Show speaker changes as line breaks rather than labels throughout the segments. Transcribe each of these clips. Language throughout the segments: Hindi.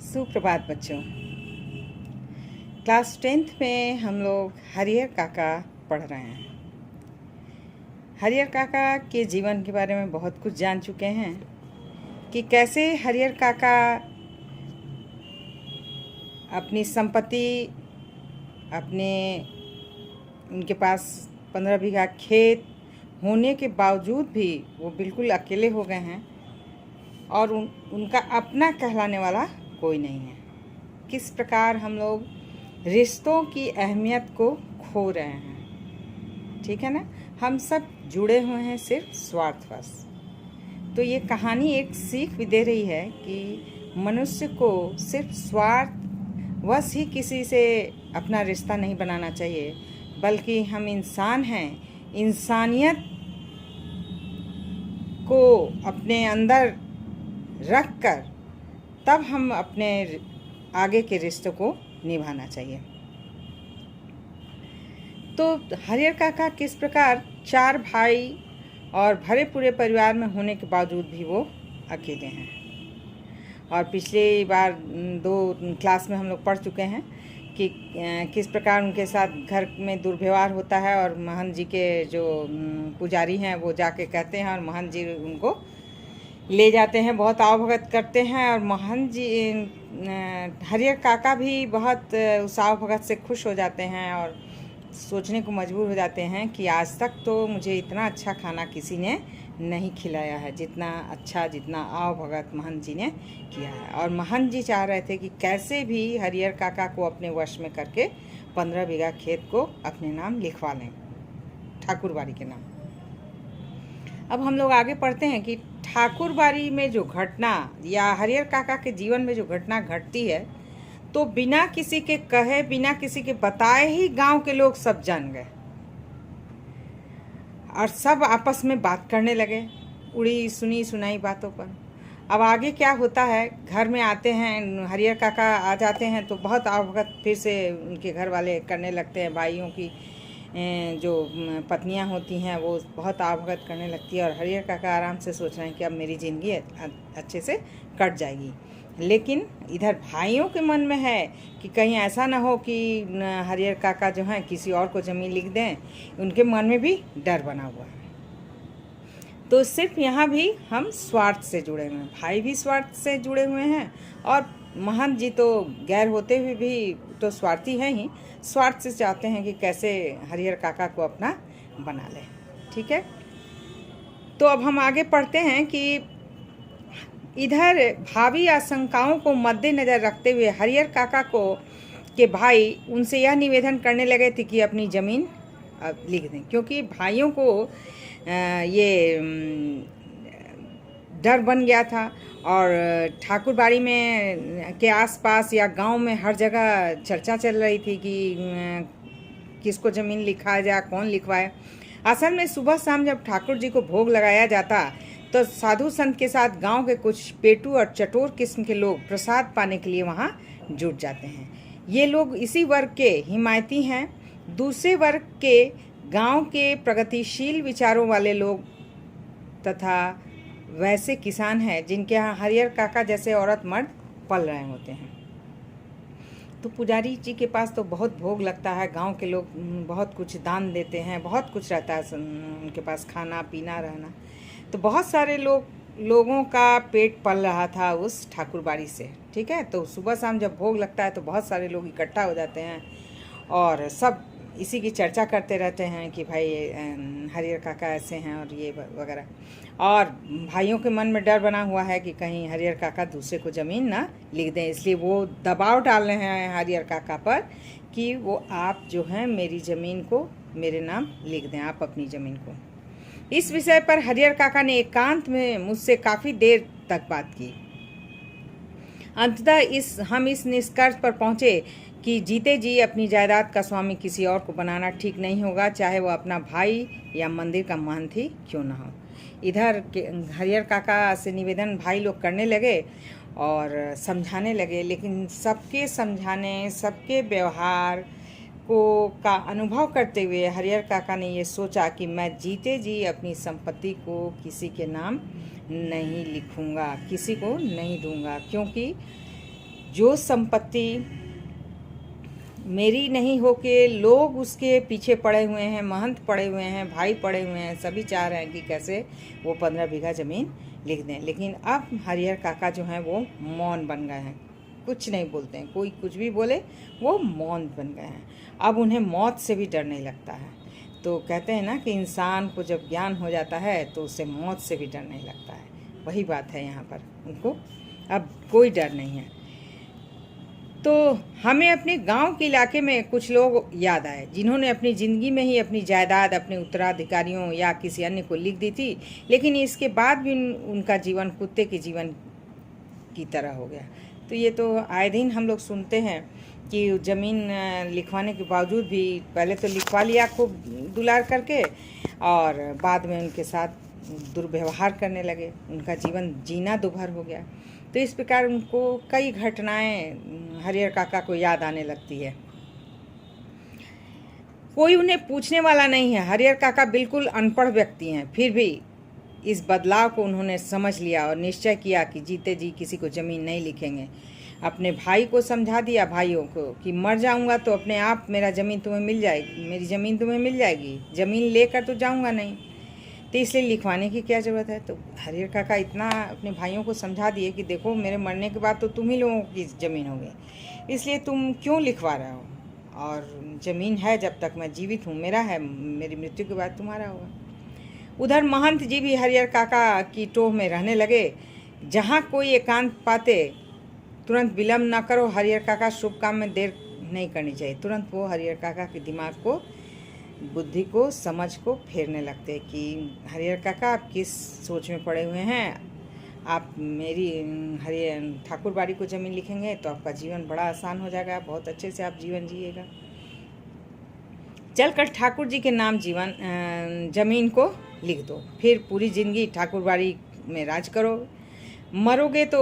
सुप्रभात बच्चों। क्लास 10th में हम लोग हरिहर काका पढ़ रहे हैं। हरिहर काका के जीवन के बारे में बहुत कुछ जान चुके हैं कि कैसे हरिहर काका अपनी संपत्ति उनके पास 15 बीघा खेत होने के बावजूद भी वो बिल्कुल अकेले हो गए हैं और उनका अपना कहलाने वाला कोई नहीं है। किस प्रकार हम लोग रिश्तों की अहमियत को खो रहे हैं, ठीक है ना। हम सब जुड़े हुए हैं सिर्फ स्वार्थवश। तो ये कहानी एक सीख भी दे रही है कि मनुष्य को सिर्फ स्वार्थवश ही किसी से अपना रिश्ता नहीं बनाना चाहिए, बल्कि हम इंसान हैं। इंसानियत को अपने अंदर रख कर तब हम अपने आगे के रिश्तों को निभाना चाहिए। तो हरिहर काका किस प्रकार 4 भाई और भरे पूरे परिवार में होने के बावजूद भी वो अकेले हैं। और पिछली बार 2 क्लास में हम लोग पढ़ चुके हैं कि किस प्रकार उनके साथ घर में दुर्व्यवहार होता है और महंत जी के जो पुजारी हैं वो जाके कहते हैं और महंत जी उनको ले जाते हैं, बहुत आवभगत करते हैं। और महंत जी हरिहर काका भी बहुत उस आवभगत से खुश हो जाते हैं और सोचने को मजबूर हो जाते हैं कि आज तक तो मुझे इतना अच्छा खाना किसी ने नहीं खिलाया है जितना आवभगत महंत जी ने किया है। और महंत जी चाह रहे थे कि कैसे भी हरिहर काका को अपने वश में करके 15 बीघा खेत को अपने नाम लिखवा लें, ठाकुरबाड़ी के नाम। अब हम लोग आगे पढ़ते हैं कि ठाकुरबाड़ी में जो घटना या हरिहर काका के जीवन में जो घटना घटती है, तो बिना किसी के कहे, बिना किसी के बताए ही गांव के लोग सब जान गए और सब आपस में बात करने लगे, उड़ी सुनी सुनाई बातों पर। अब आगे क्या होता है, घर में आते हैं हरिहर काका आ जाते हैं तो बहुत आवभगत फिर से उनके घर वाले करने लगते हैं। भाइयों की जो पत्नियां होती हैं वो बहुत आवभगत करने लगती है और हरिहर काका आराम से सोच रहे हैं कि अब मेरी ज़िंदगी अच्छे से कट जाएगी। लेकिन इधर भाइयों के मन में है कि कहीं ऐसा ना हो कि हरिहर काका जो हैं किसी और को ज़मीन लिख दें। उनके मन में भी डर बना हुआ है। तो सिर्फ यहाँ भी हम स्वार्थ से जुड़े हुए हैं, भाई भी स्वार्थ से जुड़े हुए हैं और महंत जी तो गैर होते हुए भी तो स्वार्थी हैं ही, स्वार्थ से चाहते हैं कि कैसे हरिहर काका को अपना बना लें, ठीक है। तो अब हम आगे पढ़ते हैं कि इधर भावी आशंकाओं को मद्देनज़र रखते हुए हरिहर काका को के भाई उनसे यह निवेदन करने लगे थे कि अपनी ज़मीन लिख दें, क्योंकि भाइयों को ये डर बन गया था और ठाकुरबाड़ी में के आसपास या गांव में हर जगह चर्चा चल रही थी कि किसको ज़मीन लिखा जाए, कौन लिखवाए। असल में सुबह शाम जब ठाकुर जी को भोग लगाया जाता तो साधु संत के साथ गांव के कुछ पेटू और चटोर किस्म के लोग प्रसाद पाने के लिए वहां जुट जाते हैं। ये लोग इसी वर्ग के हिमायती हैं। दूसरे वर्ग के गांव के प्रगतिशील विचारों वाले लोग तथा वैसे किसान हैं जिनके यहाँ हरिहर काका जैसे औरत मर्द पल रहे होते हैं। तो पुजारी जी के पास तो बहुत भोग लगता है, गांव के लोग बहुत कुछ दान देते हैं, बहुत कुछ रहता है उनके पास, खाना पीना रहना। तो बहुत सारे लोगों का पेट पल रहा था उस ठाकुरबाड़ी से, ठीक है। तो सुबह शाम जब भोग लगता है तो बहुत सारे लोग इकट्ठा हो जाते हैं और सब इसी की चर्चा करते रहते हैं कि भाई हरिहर काका ऐसे हैं और ये वगैरह। और भाइयों के मन में डर बना हुआ है कि कहीं हरिहर काका दूसरे को ज़मीन ना लिख दें, इसलिए वो दबाव डाल रहे हैं हरिहर काका पर कि वो आप जो हैं मेरी ज़मीन को मेरे नाम लिख दें, आप अपनी ज़मीन को। इस विषय पर हरिहर काका ने एकांत में मुझसे काफ़ी देर तक बात की। अंततः हम इस निष्कर्ष पर पहुँचे कि जीते जी अपनी जायदाद का स्वामी किसी और को बनाना ठीक नहीं होगा, चाहे वो अपना भाई या मंदिर का महंत ही क्यों ना हो। इधर हरिहर काका से निवेदन भाई लोग करने लगे और समझाने लगे, लेकिन सबके समझाने, सबके व्यवहार का अनुभव करते हुए हरिहर काका ने ये सोचा कि मैं जीते जी अपनी संपत्ति को किसी के नाम नहीं लिखूँगा, किसी को नहीं दूंगा, क्योंकि जो संपत्ति मेरी नहीं हो के लोग उसके पीछे पड़े हुए हैं, महंत पड़े हुए हैं, भाई पड़े हुए हैं, सभी चाह रहे हैं कि कैसे वो 15 बीघा ज़मीन लिख दें। लेकिन अब हरिहर काका जो हैं वो मौन बन गए हैं, कुछ नहीं बोलते हैं। कोई कुछ भी बोले वो मौन बन गए हैं। अब उन्हें मौत से भी डर नहीं लगता है। तो कहते हैं ना कि इंसान को जब ज्ञान हो जाता है तो उसे मौत से भी डर नहीं लगता है। वही बात है यहाँ पर, उनको अब कोई डर नहीं है। तो हमें अपने गांव के इलाके में कुछ लोग याद आए जिन्होंने अपनी ज़िंदगी में ही अपनी जायदाद अपने उत्तराधिकारियों या किसी अन्य को लिख दी थी, लेकिन इसके बाद भी उनका जीवन कुत्ते के जीवन की तरह हो गया। तो ये तो आए दिन हम लोग सुनते हैं कि ज़मीन लिखवाने के बावजूद भी पहले तो लिखवा लिया खूब दुलार करके, और बाद में उनके साथ दुर्व्यवहार करने लगे, उनका जीवन जीना दुभर हो गया। तो इस प्रकार उनको कई घटनाएं हरिहर काका को याद आने लगती है। कोई उन्हें पूछने वाला नहीं है। हरिहर काका बिल्कुल अनपढ़ व्यक्ति हैं, फिर भी इस बदलाव को उन्होंने समझ लिया और निश्चय किया कि जीते जी किसी को ज़मीन नहीं लिखेंगे। अपने भाई को समझा दिया, भाइयों को, कि मर जाऊंगा तो अपने आप मेरा ज़मीन तुम्हें मिल जाएगी, मेरी ज़मीन तुम्हें मिल जाएगी, ज़मीन लेकर तो जाऊंगा नहीं, तो इसलिए लिखवाने की क्या ज़रूरत है। तो हरिहर काका इतना अपने भाइयों को समझा दिए कि देखो मेरे मरने के बाद तो तुम ही लोगों की ज़मीन होगी, इसलिए तुम क्यों लिखवा रहे हो, और ज़मीन है जब तक मैं जीवित हूँ मेरा है, मेरी मृत्यु के बाद तुम्हारा होगा। उधर महंत जी भी हरिहर काका की टोह में रहने लगे। जहाँ कोई एकांत पाते तुरंत विलम्ब न करो, हरिहर काका शुभ काम में देर नहीं करनी चाहिए। तुरंत वो हरिहर काका के दिमाग को, बुद्धि को, समझ को फेरने लगते कि हरिहर काका आप किस सोच में पड़े हुए हैं। आप मेरी हरिहर ठाकुर बाड़ी को ज़मीन लिखेंगे तो आपका जीवन बड़ा आसान हो जाएगा, बहुत अच्छे से आप जीवन जिएगा। चलकर ठाकुर जी के नाम ज़मीन को लिख दो, फिर पूरी ज़िंदगी ठाकुर बाड़ी में राज करो। मरोगे तो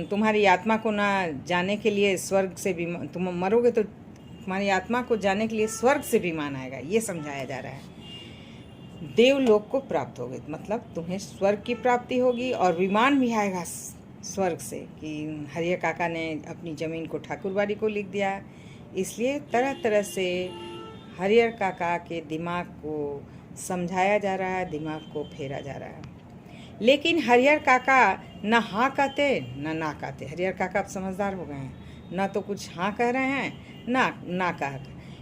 तुम्हारी आत्मा को ना जाने के लिए स्वर्ग से भी, तुम मरोगे तो तुम्हारी आत्मा को जाने के लिए स्वर्ग से विमान आएगा, ये समझाया जा रहा है। देवलोक को प्राप्त होगे, मतलब तुम्हें स्वर्ग की प्राप्ति होगी और विमान भी आएगा स्वर्ग से, कि हरिहर काका ने अपनी ज़मीन को ठाकुर बाड़ी को लिख दिया। इसलिए तरह तरह से हरिहर काका के दिमाग को समझाया जा रहा है, दिमाग को फेरा जा रहा है। लेकिन हरिहर काका न हाँ कहते न ना कहते। हरिहर काका अब समझदार हो गए हैं, न तो कुछ हाँ कह रहे हैं ना कह।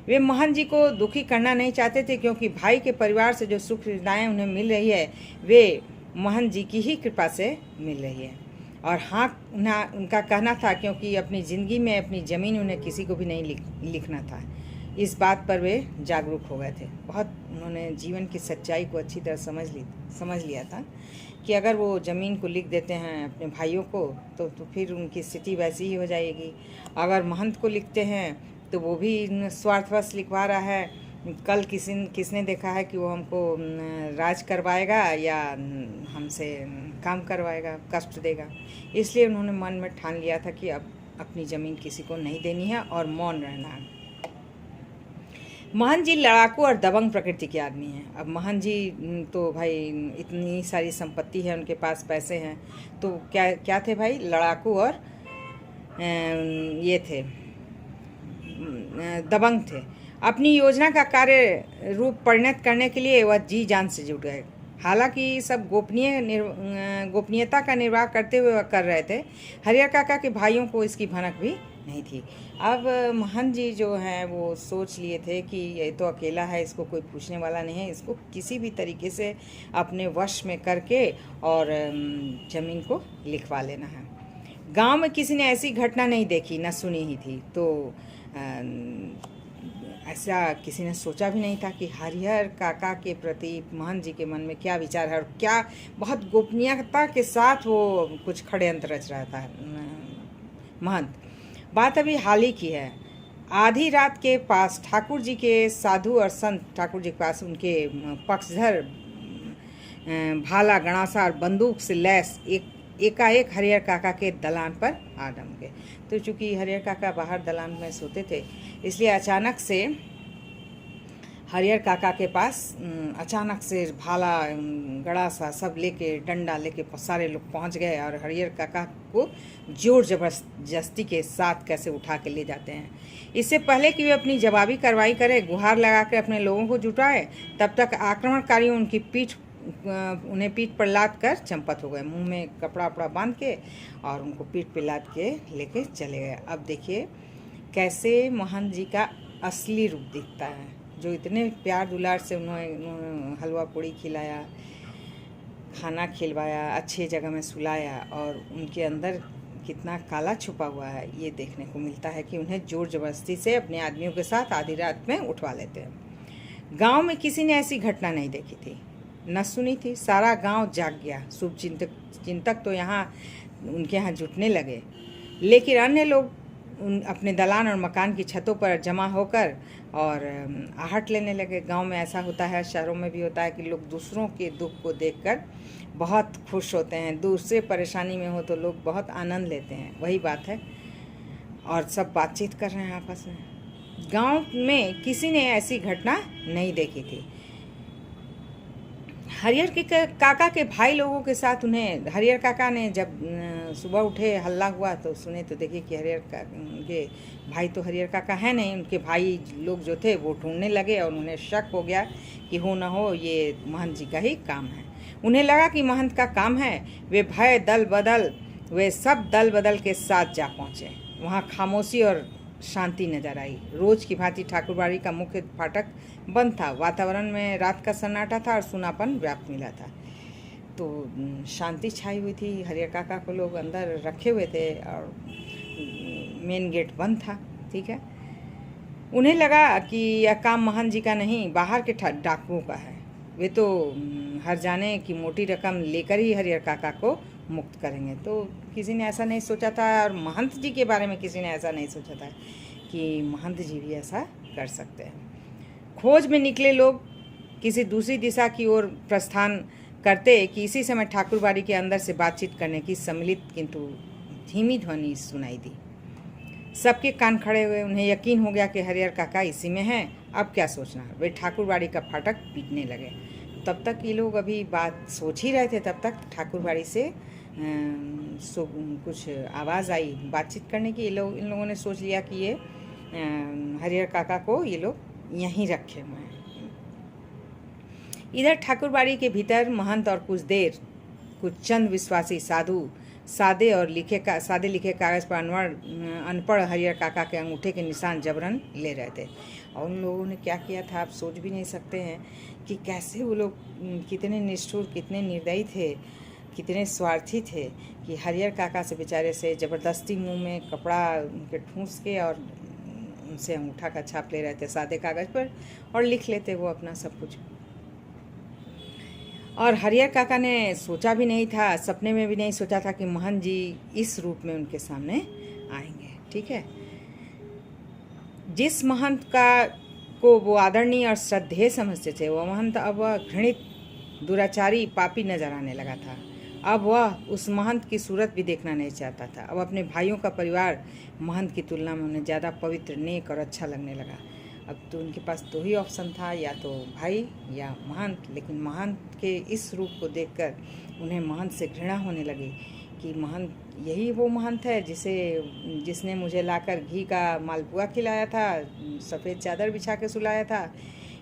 वे महंत जी को दुखी करना नहीं चाहते थे, क्योंकि भाई के परिवार से जो सुख सुविधाएँ उन्हें मिल रही है वे महंत जी की ही कृपा से मिल रही है। और हाँ उनका कहना था, क्योंकि अपनी ज़िंदगी में अपनी ज़मीन उन्हें किसी को भी नहीं लिखना था। इस बात पर वे जागरूक हो गए थे। बहुत उन्होंने जीवन की सच्चाई को अच्छी तरह समझ लिया था कि अगर वो ज़मीन को लिख देते हैं अपने भाइयों को तो फिर उनकी स्थिति वैसी ही हो जाएगी। अगर महंत को लिखते हैं तो वो भी स्वार्थवश लिखवा रहा है, कल किसने देखा है कि वो हमको राज करवाएगा या हमसे काम करवाएगा, कष्ट देगा। इसलिए उन्होंने मन में ठान लिया था कि अब अपनी ज़मीन किसी को नहीं देनी है और मौन रहना है। महंत जी लड़ाकू और दबंग प्रकृति के आदमी हैं। अब महंत जी तो भाई इतनी सारी संपत्ति है, उनके पास पैसे हैं, तो क्या थे भाई, लड़ाकू और ये थे दबंग थे। अपनी योजना का कार्य रूप परिणत करने के लिए वह जी जान से जुट गए। हालांकि सब गोपनीयता का निर्वाह करते हुए वह कर रहे थे। हरिहर काका के भाइयों को इसकी भनक भी नहीं थी। अब महंत जी जो हैं वो सोच लिए थे कि ये तो अकेला है, इसको कोई पूछने वाला नहीं है, इसको किसी भी तरीके से अपने वश में करके और ज़मीन को लिखवा लेना है। गांव में किसी ने ऐसी घटना नहीं देखी, न सुनी ही थी, तो ऐसा किसी ने सोचा भी नहीं था कि हरिहर काका के प्रति महंत जी के मन में क्या विचार है और क्या बहुत गोपनीयता के साथ वो कुछ षड्यंत्र रच रहा था महंत। बात अभी हाल ही की है। आधी रात के पास ठाकुर जी के साधु और संत ठाकुर जी के पास उनके पक्षधर भाला, गणासा और बंदूक से लैस एकाएक हरिहर काका के दलान पर आ डमके। तो चूँकि हरिहर काका बाहर दलान में सोते थे, इसलिए अचानक से हरियर काका के पास अचानक से भाला गड़ा सा सब लेके डंडा लेके सारे लोग पहुंच गए और हरियर काका को जोर जबरदस्ती के साथ कैसे उठा के ले जाते हैं। इससे पहले कि वे अपनी जवाबी कार्रवाई करे, गुहार लगा कर अपने लोगों को जुटाए, तब तक आक्रमणकारियों उन्हें पीठ पर लाद कर चंपत हो गए, मुंह में कपड़ा वपड़ा बांध के और उनको पीठ पर लाद के लेके चले गए। अब देखिए कैसे महंत जी का असली रूप दिखता है, जो इतने प्यार दुलार से उन्होंने हलवा पूड़ी खिलाया, खाना खिलवाया, अच्छी जगह में सुलाया, और उनके अंदर कितना काला छुपा हुआ है ये देखने को मिलता है कि उन्हें जोर जबरदस्ती से अपने आदमियों के साथ आधी रात में उठवा लेते हैं। गांव में किसी ने ऐसी घटना नहीं देखी थी, न सुनी थी। सारा गांव जाग गया। शुभ चिंतक तो उनके यहाँ जुटने लगे, लेकिन अन्य लोग अपने दलान और मकान की छतों पर जमा होकर और आहट लेने लगे। गांव में ऐसा होता है, शहरों में भी होता है कि लोग दूसरों के दुख को देखकर बहुत खुश होते हैं, दूसरे परेशानी में हो तो लोग बहुत आनंद लेते हैं, वही बात है। और सब बातचीत कर रहे हैं आपस में। गांव में किसी ने ऐसी घटना नहीं देखी थी। हरियर के काका के भाई लोगों के साथ उन्हें, हरियर काका ने जब सुबह उठे हल्ला हुआ तो सुने तो देखिए कि के भाई तो हरियर काका है नहीं, उनके भाई लोग जो थे वो ढूंढने लगे और उन्हें शक हो गया कि हो ना हो ये महंत जी का ही काम है। उन्हें लगा कि महंत का काम है। वे सब दल बदल के साथ जा पहुँचे। वहाँ खामोशी और शांति नजर आई। रोज की भांति ठाकुरबाड़ी का मुख्य फाटक बंद था। वातावरण में रात का सन्नाटा था और सुनापन व्याप्त मिला था। तो शांति छाई हुई थी। हरियर काका को लोग अंदर रखे हुए थे और मेन गेट बंद था। ठीक है, उन्हें लगा कि यह काम महंत जी का नहीं, बाहर के डाकुओं का है। वे तो हर जाने की मोटी रकम लेकर ही हरियर काका को मुक्त करेंगे। तो किसी ने ऐसा नहीं सोचा था, और महंत जी के बारे में किसी ने ऐसा नहीं सोचा था कि महंत जी भी ऐसा कर सकते हैं। खोज में निकले लोग किसी दूसरी दिशा की ओर प्रस्थान करते कि इसी समय ठाकुरबाड़ी के अंदर से बातचीत करने की सम्मिलित किंतु धीमी ध्वनि सुनाई दी। सबके कान खड़े हुए। उन्हें यकीन हो गया कि हरियर काका इसी में हैं। अब क्या सोचना। वे ठाकुरबाड़ी का फाटक पीटने लगे। तब तक ये लोग अभी बात सोच ही रहे थे, तब तक ठाकुरबाड़ी से कुछ आवाज़ आई बातचीत करने की। इन लोगों ने सोच लिया कि ये हरियर काका को ये लोग यहीं रखे हुए हैं। इधर ठाकुरबाड़ी के भीतर महंत और कुछ चंद विश्वासी साधु सादे लिखे कागज़ पर अनपढ़ हरियर काका के अंगूठे के निशान जबरन ले रहे थे। और उन लोगों ने क्या किया था आप सोच भी नहीं सकते हैं कि कैसे वो लोग कितने निष्ठुर, कितने निर्दयी थे, कितने स्वार्थी थे कि हरियर काका से बेचारे से ज़बरदस्ती मुंह में कपड़ा उनके ठूंस के और उनसे अंगूठा का छाप ले रहे थे सादे कागज़ पर, और लिख लेते वो अपना सब कुछ। और हरियर काका ने सोचा भी नहीं था, सपने में भी नहीं सोचा था कि महंत जी इस रूप में उनके सामने आएंगे। ठीक है, जिस महंत को वो आदरणीय और श्रद्धेय समझते थे, वह महंत अब वह घृणित, दुराचारी, पापी नजर आने लगा था। अब वह उस महंत की सूरत भी देखना नहीं चाहता था। अब अपने भाइयों का परिवार महंत की तुलना में उन्हें ज़्यादा पवित्र, नेक और अच्छा लगने लगा। अब तो उनके पास दो ही ऑप्शन था, या तो भाई या महंत। लेकिन महंत के इस रूप को देखकर उन्हें महंत से घृणा होने लगी कि महंत यही वो महंत है जिसने मुझे लाकर घी का मालपुआ खिलाया था, सफ़ेद चादर बिछा के सुलाया था,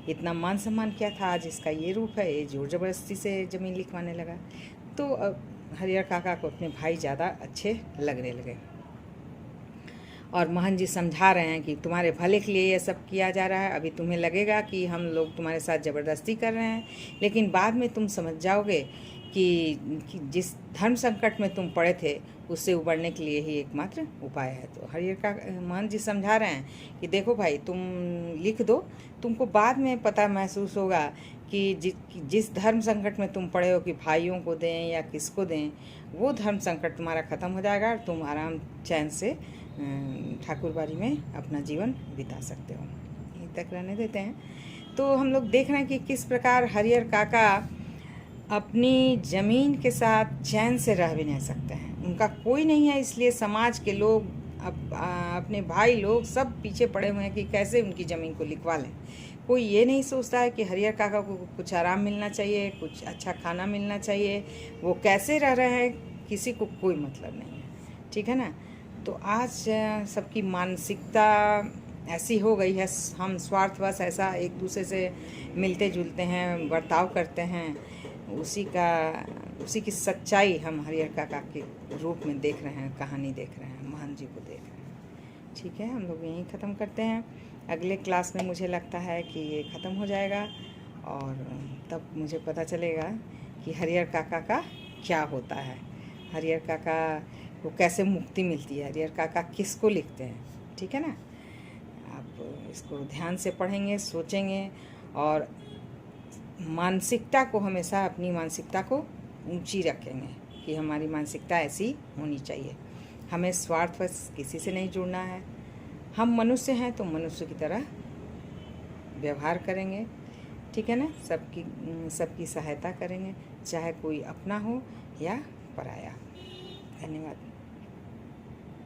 इतना मान सम्मान किया था, आज इसका ये रूप है। ये जोर ज़बरदस्ती से ज़मीन लिखवाने लगा। तो अब हरियर काका को अपने भाई ज़्यादा अच्छे लगने लगे। और महंत जी समझा रहे हैं कि तुम्हारे भले के लिए ये सब किया जा रहा है। अभी तुम्हें लगेगा कि हम लोग तुम्हारे साथ ज़बरदस्ती कर रहे हैं, लेकिन बाद में तुम समझ जाओगे कि जिस धर्म संकट में तुम पड़े थे उससे उबरने के लिए ही एकमात्र उपाय है। तो हरियर का महंत जी समझा रहे हैं कि देखो भाई, तुम लिख दो, तुमको बाद में पता महसूस होगा कि जिस धर्म संकट में तुम पड़े हो कि भाइयों को दें या किसको दें, वो धर्म संकट तुम्हारा ख़त्म हो जाएगा और तुम आराम चैन से ठाकुरबाड़ी में अपना जीवन बिता सकते हो। यहीं तक रहने देते हैं। तो हम लोग देख रहे हैं कि किस प्रकार हरियर काका अपनी ज़मीन के साथ चैन से रह भी नहीं सकते हैं। उनका कोई नहीं है, इसलिए समाज के लोग अपने भाई लोग सब पीछे पड़े हुए हैं कि कैसे उनकी ज़मीन को लिखवा लें, कोई ये नहीं सोचता है कि हरिहर काका को कुछ आराम मिलना चाहिए, कुछ अच्छा खाना मिलना चाहिए, वो कैसे रह रहे हैं किसी को कोई मतलब नहीं है, ठीक है ना। तो आज सबकी मानसिकता ऐसी हो गई है, हम स्वार्थवश ऐसा एक दूसरे से मिलते जुलते हैं, बर्ताव करते हैं, उसी की सच्चाई हम हरिहर काका के रूप में देख रहे हैं, कहानी देख रहे हैं, महान जी को देख रहे हैं। ठीक है, हम लोग यहीं ख़त्म करते हैं। अगले क्लास में मुझे लगता है कि ये ख़त्म हो जाएगा और तब मुझे पता चलेगा कि हरिहर काका का क्या होता है, हरिहर काका को कैसे मुक्ति मिलती है, हरिहर काका किसको लिखते हैं। ठीक है ना, आप इसको ध्यान से पढ़ेंगे, सोचेंगे और मानसिकता को हमेशा, अपनी मानसिकता को ऊंची रखेंगे कि हमारी मानसिकता ऐसी होनी चाहिए। हमें स्वार्थवश किसी से नहीं जुड़ना है। हम मनुष्य हैं तो मनुष्य की तरह व्यवहार करेंगे, ठीक है ना। सबकी सहायता करेंगे, चाहे कोई अपना हो या पराया। धन्यवाद।